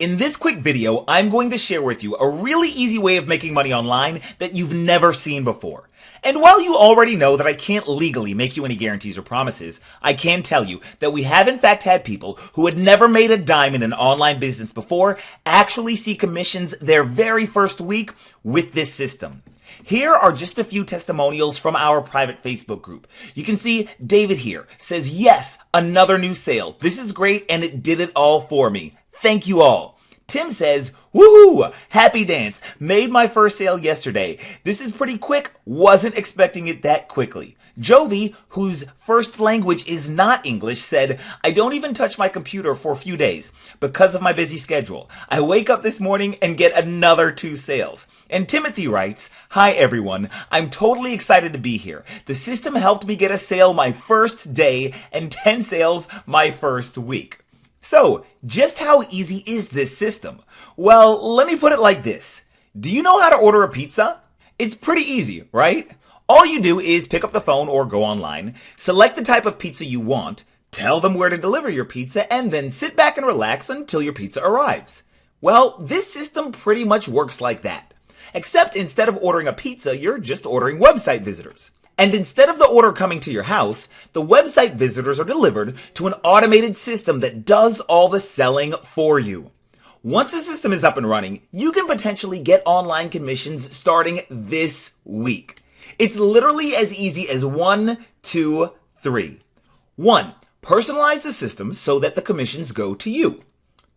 In this quick video, I'm going to share with you a really easy way of making money online that you've never seen before. And while you already know that I can't legally make you any guarantees or promises, I can tell you that we have in fact had people who had never made a dime in an online business before actually see commissions their very first week with this system. Here are just a few testimonials from our private Facebook group. You can see David here says, "Yes, another new sale. This is great and it did it all for me. Thank you all." Tim says, "Woohoo! Happy dance. Made my first sale yesterday. This is pretty quick. Wasn't expecting it that quickly." Jovi, whose first language is not English, said, "I don't even touch my computer for a few days because of my busy schedule. I wake up this morning and get another 2 sales." And Timothy writes, "Hi everyone. I'm totally excited to be here. The system helped me get a sale my first day and 10 sales my first week." So, just how easy is this system? Well, let me put it like this. Do you know how to order a pizza? It's pretty easy, right? All you do is pick up the phone or go online, select the type of pizza you want, tell them where to deliver your pizza, and then sit back and relax until your pizza arrives. Well, this system pretty much works like that. Except instead of ordering a pizza, you're just ordering website visitors. And instead of the order coming to your house, the website visitors are delivered to an automated system that does all the selling for you. Once the system is up and running, you can potentially get online commissions starting this week. It's literally as easy as 1, 2, 3. 1. Personalize the system so that the commissions go to you.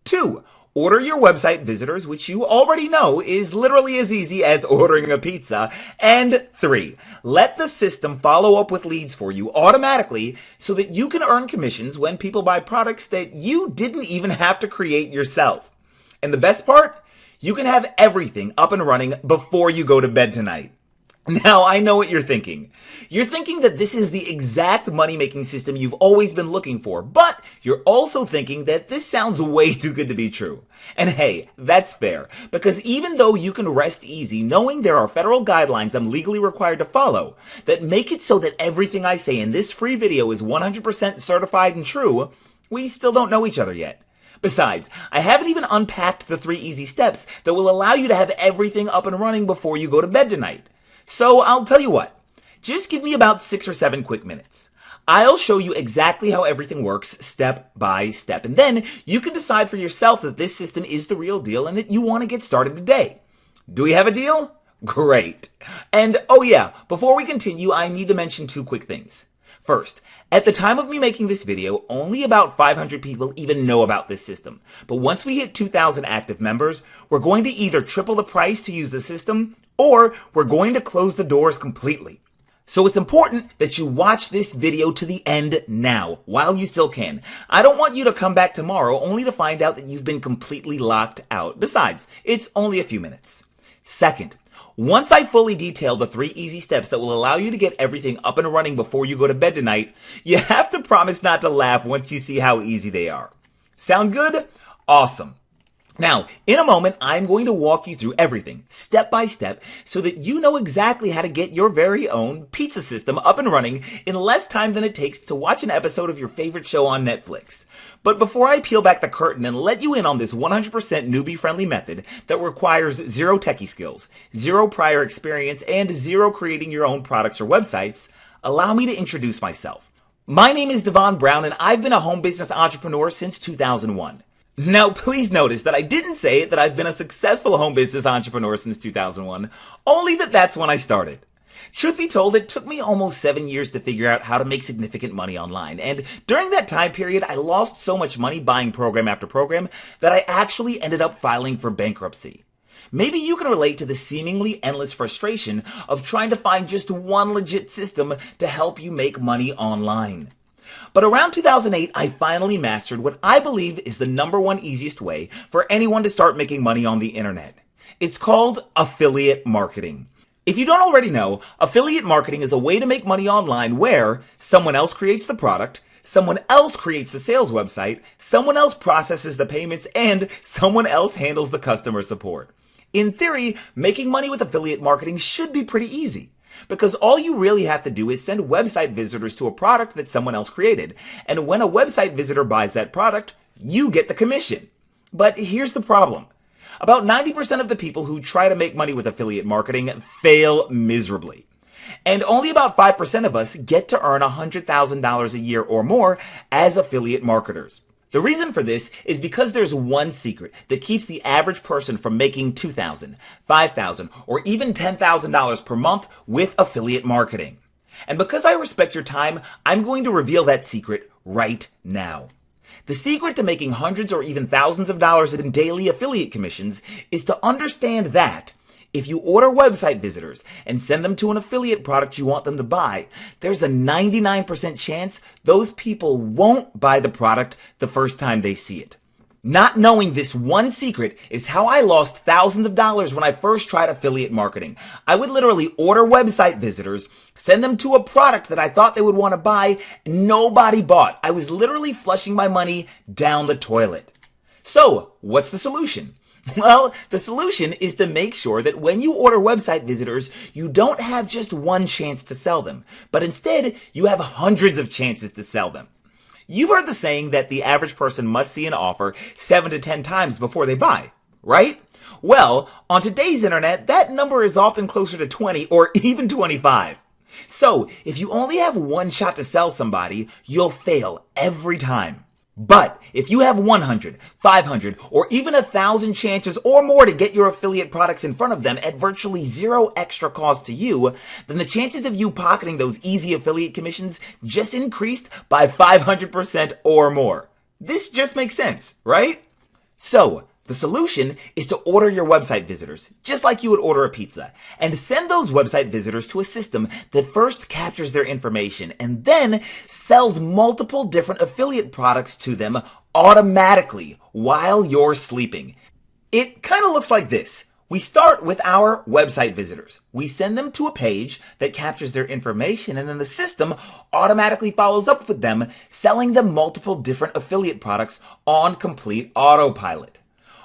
2. Order your website visitors, which you already know is literally as easy as ordering a pizza. And 3, let the system follow up with leads for you automatically so that you can earn commissions when people buy products that you didn't even have to create yourself. And the best part? You can have everything up and running before you go to bed tonight. Now, I know what you're thinking. You're thinking that this is the exact money-making system you've always been looking for, but you're also thinking that this sounds way too good to be true. And hey, that's fair, because even though you can rest easy knowing there are federal guidelines I'm legally required to follow that make it so that everything I say in this free video is 100% certified and true, we still don't know each other yet. Besides, I haven't even unpacked the 3 easy steps that will allow you to have everything up and running before you go to bed tonight. So I'll tell you what, just give me about 6 or 7 quick minutes. I'll show you exactly how everything works step by step, and then you can decide for yourself that this system is the real deal and that you want to get started today. Do we have a deal? Great. And oh yeah, before we continue, I need to mention 2 quick things. First, at the time of me making this video, only about 500 people even know about this system. But once we hit 2,000 active members, we're going to either triple the price to use the system, or we're going to close the doors completely. So it's important that you watch this video to the end now, while you still can. I don't want you to come back tomorrow only to find out that you've been completely locked out. Besides, it's only a few minutes. Second, once I fully detail the 3 easy steps that will allow you to get everything up and running before you go to bed tonight, you have to promise not to laugh once you see how easy they are. Sound good? Awesome. Now, in a moment, I'm going to walk you through everything, step by step, so that you know exactly how to get your very own pizza system up and running in less time than it takes to watch an episode of your favorite show on Netflix. But before I peel back the curtain and let you in on this 100% newbie-friendly method that requires 0 techie skills, 0 prior experience, and 0 creating your own products or websites, allow me to introduce myself. My name is Devon Brown, and I've been a home business entrepreneur since 2001. Now, please notice that I didn't say that I've been a successful home business entrepreneur since 2001, only that that's when I started. Truth be told, it took me almost 7 years to figure out how to make significant money online, and during that time period, I lost so much money buying program after program that I actually ended up filing for bankruptcy. Maybe you can relate to the seemingly endless frustration of trying to find just one legit system to help you make money online. But around 2008, I finally mastered what I believe is the #1 easiest way for anyone to start making money on the internet. It's called affiliate marketing. If you don't already know, affiliate marketing is a way to make money online where someone else creates the product, someone else creates the sales website, someone else processes the payments, and someone else handles the customer support. In theory, making money with affiliate marketing should be pretty easy, because all you really have to do is send website visitors to a product that someone else created, and when a website visitor buys that product, you get the commission. But here's the problem. About 90% of the people who try to make money with affiliate marketing fail miserably. And only about 5% of us get to earn $100,000 a year or more as affiliate marketers. The reason for this is because there's one secret that keeps the average person from making $2,000, $5,000, or even $10,000 per month with affiliate marketing. And because I respect your time, I'm going to reveal that secret right now. The secret to making hundreds or even thousands of dollars in daily affiliate commissions is to understand that if you order website visitors and send them to an affiliate product you want them to buy, there's a 99% chance those people won't buy the product the first time they see it. Not knowing this one secret is how I lost thousands of dollars when I first tried affiliate marketing. I would literally order website visitors, send them to a product that I thought they would want to buy, and nobody bought. I was literally flushing my money down the toilet. So, what's the solution? Well, the solution is to make sure that when you order website visitors, you don't have just one chance to sell them, but instead you have hundreds of chances to sell them. You've heard the saying that the average person must see an offer 7 to 10 times before they buy, right? Well, on today's internet, that number is often closer to 20 or even 25. So, if you only have one shot to sell somebody, you'll fail every time. But if you have 100, 500, or even 1,000 chances or more to get your affiliate products in front of them at virtually zero extra cost to you, then the chances of you pocketing those easy affiliate commissions just increased by 500% or more. This just makes sense, right? So, the solution is to order your website visitors, just like you would order a pizza, and send those website visitors to a system that first captures their information and then sells multiple different affiliate products to them automatically while you're sleeping. It kind of looks like this. We start with our website visitors. We send them to a page that captures their information, and then the system automatically follows up with them, selling them multiple different affiliate products on complete autopilot.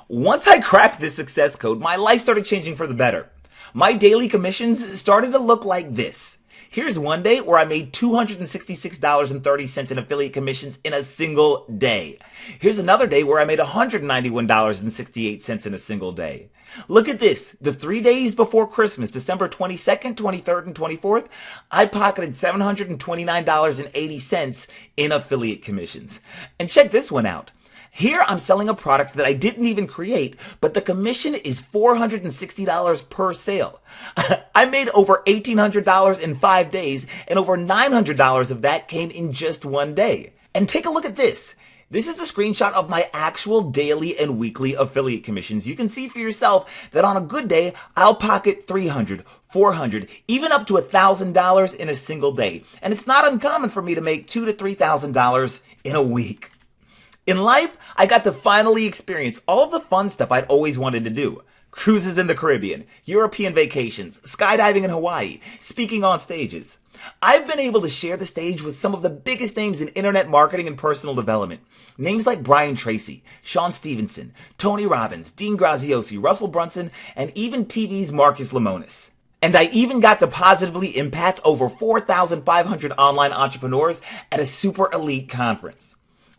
Once I cracked this success code, my life started changing for the better. My daily commissions started to look like this. Here's one day where I made $266.30 in affiliate commissions in a single day. Here's another day where I made $191.68 in a single day. Look at this. The 3 days before Christmas, December 22nd, 23rd, and 24th, I pocketed $729.80 in affiliate commissions. And check this one out. Here I'm selling a product that I didn't even create, but the commission is $460 per sale. I made over $1,800 in 5 days, and over $900 of that came in just one day. And take a look at this. This is a screenshot of my actual daily and weekly affiliate commissions. You can see for yourself that on a good day, I'll pocket $300, $400, even up to $1,000 in a single day. And it's not uncommon for me to make $2,000 to $3,000 in a week. In life, I got to finally experience all of the fun stuff I'd always wanted to do. Cruises in the Caribbean, European vacations, skydiving in Hawaii, speaking on stages. I've been able to share the stage with some of the biggest names in internet marketing and personal development. Names like Brian Tracy, Sean Stevenson, Tony Robbins, Dean Graziosi, Russell Brunson, and even TV's Marcus Lemonis. And I even got to positively impact over 4,500 online entrepreneurs at a super elite conference.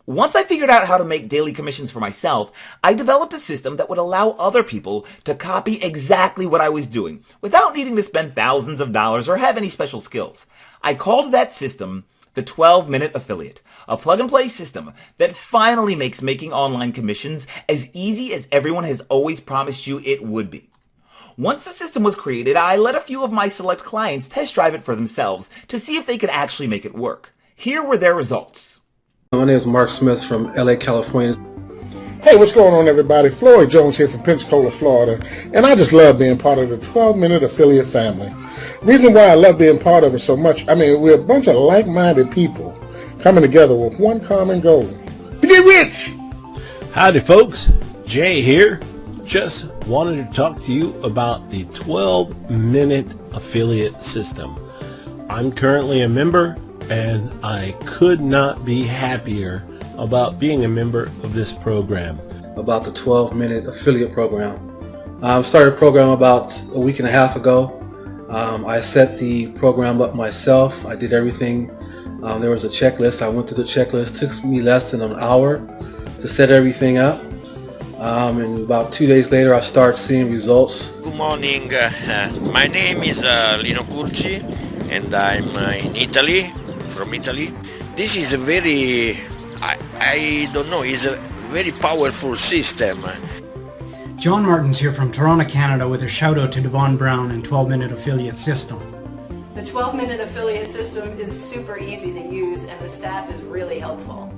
Once I figured out how to make daily commissions for myself, I developed a system that would allow other people to copy exactly what I was doing without needing to spend thousands of dollars or have any special skills. I called that system the 12-Minute Affiliate, a plug-and-play system that finally makes making online commissions as easy as everyone has always promised you it would be. Once the system was created, I let a few of my select clients test drive it for themselves to see if they could actually make it work. Here were their results. My name is Mark Smith from LA, California. Hey, what's going on, everybody? Floyd Jones here from Pensacola, Florida, and I just love being part of the 12-Minute Affiliate family. Reason why I love being part of it so much, we're a bunch of like-minded people coming together with one common goal. To get rich! Howdy, folks. Jay here. Just wanted to talk to you about the 12-Minute Affiliate System. I'm currently a member, and I could not be happier about being a member of this program. About the 12-Minute Affiliate Program. I started the program about a week and a half ago. I set the program up myself. I did everything. There was a checklist. I went through the checklist. It took me less than an hour to set everything up. And about 2 days later, I start seeing results. Good morning. My name is Lino Curci, and I'm in Italy, from Italy. This is a very, I don't know, it's a very powerful system. John Martin's here from Toronto, Canada, with a shout out to Devon Brown and 12-Minute Affiliate System. The 12-Minute Affiliate System is super easy to use, and the staff is really helpful.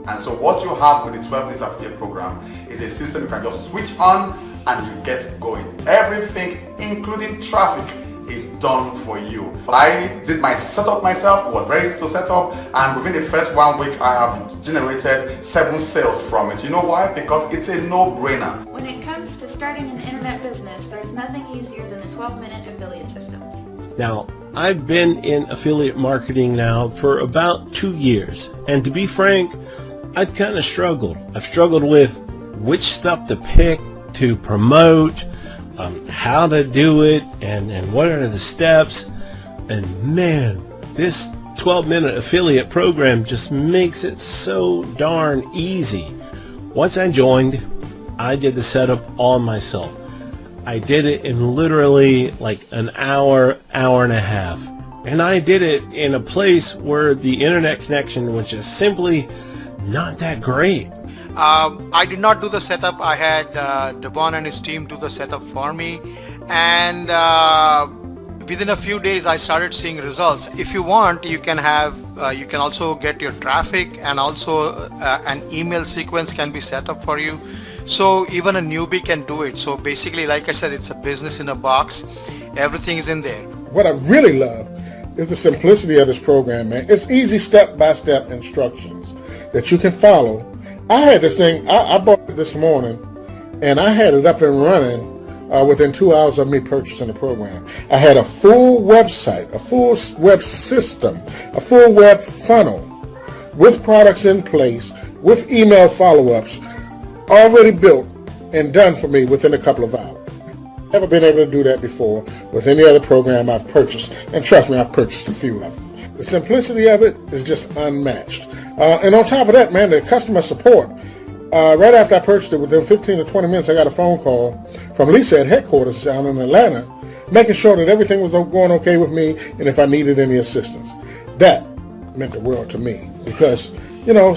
And so what you have with the 12 Minutes Affiliate Program is a system you can just switch on and you get going. Everything, including traffic, is done for you. I did my setup myself, it was very easy to set up, and within the first 1 week I have generated 7 sales from it. You know why? Because it's a no-brainer. When it comes to starting an internet business, there's nothing easier than the 12-Minute Affiliate System. Now, I've been in affiliate marketing now for about 2 years, and to be frank, I've kind of struggled. I've struggled with which stuff to pick to promote, how to do it, and what are the steps. And man, this 12-minute affiliate program just makes it so darn easy. Once I joined, I did the setup all myself. I did it in literally like an hour, hour and a half. And I did it in a place where the internet connection was just simply not that great. I did not do the setup. I had Devon and his team do the setup for me, and within a few days I started seeing results. If you want, you can have you can also get your traffic, and also an email sequence can be set up for you, so even a newbie can do it. So basically, like I said, it's a business in a box. Everything is in there. What I really love is the simplicity of this program, man. It's easy step-by-step instructions that you can follow. I had this thing, I bought it this morning, and I had it up and running within 2 hours of me purchasing the program. I had a full website, a full web system, a full web funnel with products in place, with email follow-ups, already built and done for me within a couple of hours. Never been able to do that before with any other program I've purchased, and trust me, I've purchased a few of them. The simplicity of it is just unmatched. And on top of that, man, the customer support. Right after I purchased it, within 15 to 20 minutes, I got a phone call from Lisa at headquarters down in Atlanta, making sure that everything was going okay with me and if I needed any assistance. That meant the world to me because, you know,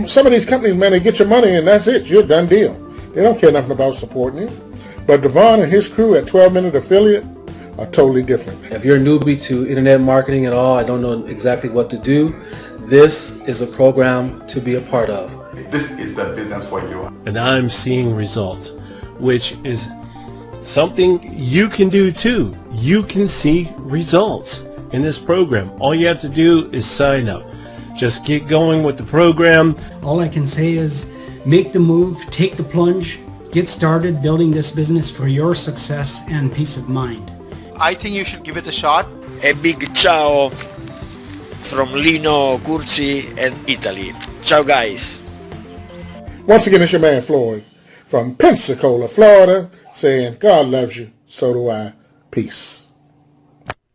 some of these companies, man, they get your money and that's it. You're a done deal. They don't care nothing about supporting you. But Devon and his crew at 12-Minute Affiliate are totally different. If you're a newbie to internet marketing at all, I don't know exactly what to do, this is a program to be a part of. This is the business for you. And I'm seeing results, which is something you can do too. You can see results in this program. All you have to do is sign up. Just get going with the program. All I can say is make the move, take the plunge, get started building this business for your success and peace of mind. I think you should give it a shot. A big ciao from Lino Curci and Italy. Ciao guys. Once again, it's your man Floyd from Pensacola, Florida, saying God loves you, so do I. Peace.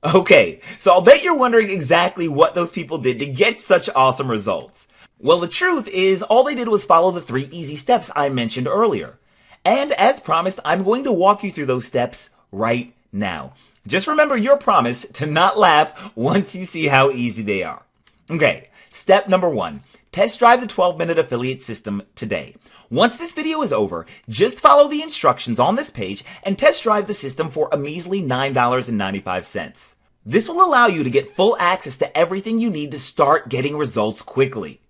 Okay, so I'll bet you're wondering exactly what those people did to get such awesome results. Well, the truth is, all they did was follow the 3 easy steps I mentioned earlier. And as promised, I'm going to walk you through those steps right now. Just remember your promise to not laugh once you see how easy they are. Okay, step number 1. Test drive the 12-Minute Affiliate System today. Once this video is over, just follow the instructions on this page and test drive the system for a measly $9.95. This will allow you to get full access to everything you need to start getting results quickly.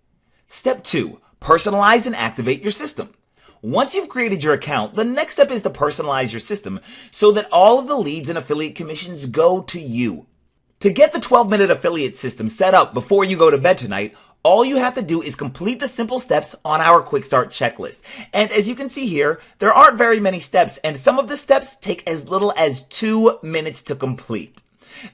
Step 2. Personalize and activate your system. Once you've created your account, the next step is to personalize your system so that all of the leads and affiliate commissions go to you. To get the 12-Minute Affiliate System set up before you go to bed tonight, all you have to do is complete the simple steps on our Quick Start checklist. And as you can see here, there aren't very many steps, and some of the steps take as little as 2 minutes to complete.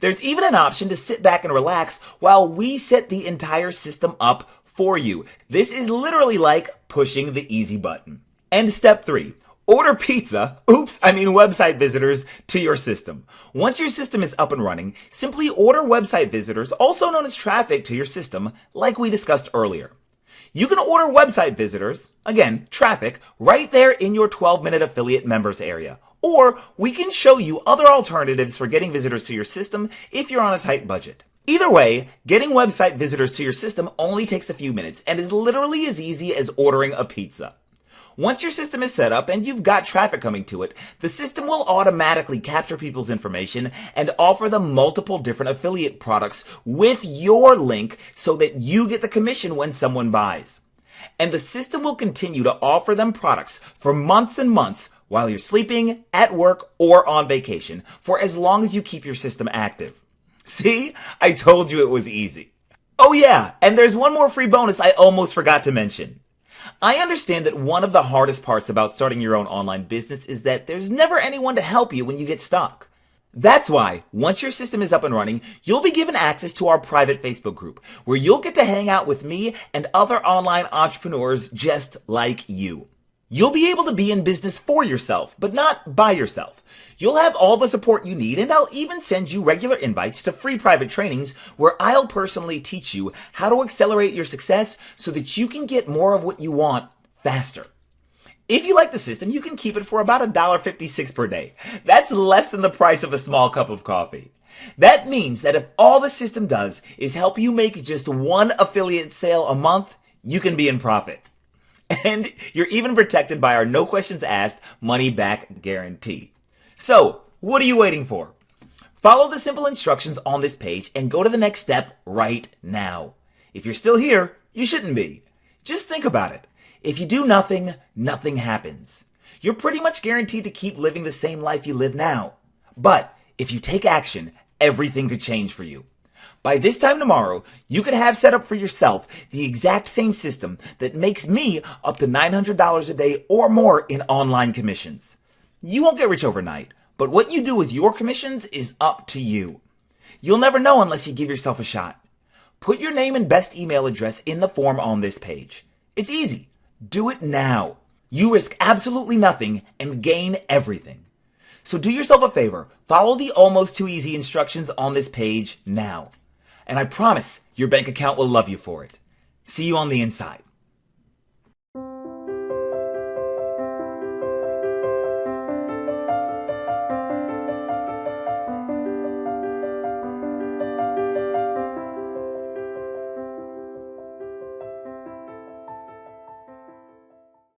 There's even an option to sit back and relax while we set the entire system up for you. This is literally like pushing the easy button. And step 3, order website visitors to your system. Once your system is up and running, simply order website visitors, also known as traffic, to your system, like we discussed earlier. You can order website visitors, again, traffic, right there in your 12-minute affiliate members area. Or we can show you other alternatives for getting visitors to your system if you're on a tight budget. Either way, getting website visitors to your system only takes a few minutes and is literally as easy as ordering a pizza. Once your system is set up and you've got traffic coming to it, the system will automatically capture people's information and offer them multiple different affiliate products with your link so that you get the commission when someone buys. And the system will continue to offer them products for months and months while you're sleeping, at work, or on vacation for as long as you keep your system active. See? I told you it was easy. Oh yeah, and there's one more free bonus I almost forgot to mention. I understand that one of the hardest parts about starting your own online business is that there's never anyone to help you when you get stuck. That's why, once your system is up and running, you'll be given access to our private Facebook group, where you'll get to hang out with me and other online entrepreneurs just like you. You'll be able to be in business for yourself, but not by yourself. You'll have all the support you need, and I'll even send you regular invites to free private trainings where I'll personally teach you how to accelerate your success so that you can get more of what you want faster. If you like the system, you can keep it for about $1.56 per day. That's less than the price of a small cup of coffee. That means that if all the system does is help you make just one affiliate sale a month, you can be in profit. And you're even protected by our no questions asked money back guarantee. So, what are you waiting for? Follow the simple instructions on this page and go to the next step right now. If you're still here, you shouldn't be. Just think about it. If you do nothing, nothing happens. You're pretty much guaranteed to keep living the same life you live now. But if you take action, everything could change for you. By this time tomorrow, you could have set up for yourself the exact same system that makes me up to $900 a day or more in online commissions. You won't get rich overnight, but what you do with your commissions is up to you. You'll never know unless you give yourself a shot. Put your name and best email address in the form on this page. It's easy. Do it now. You risk absolutely nothing and gain everything. So do yourself a favor. Follow the almost too easy instructions on this page now. And I promise your bank account will love you for it. See you on the inside.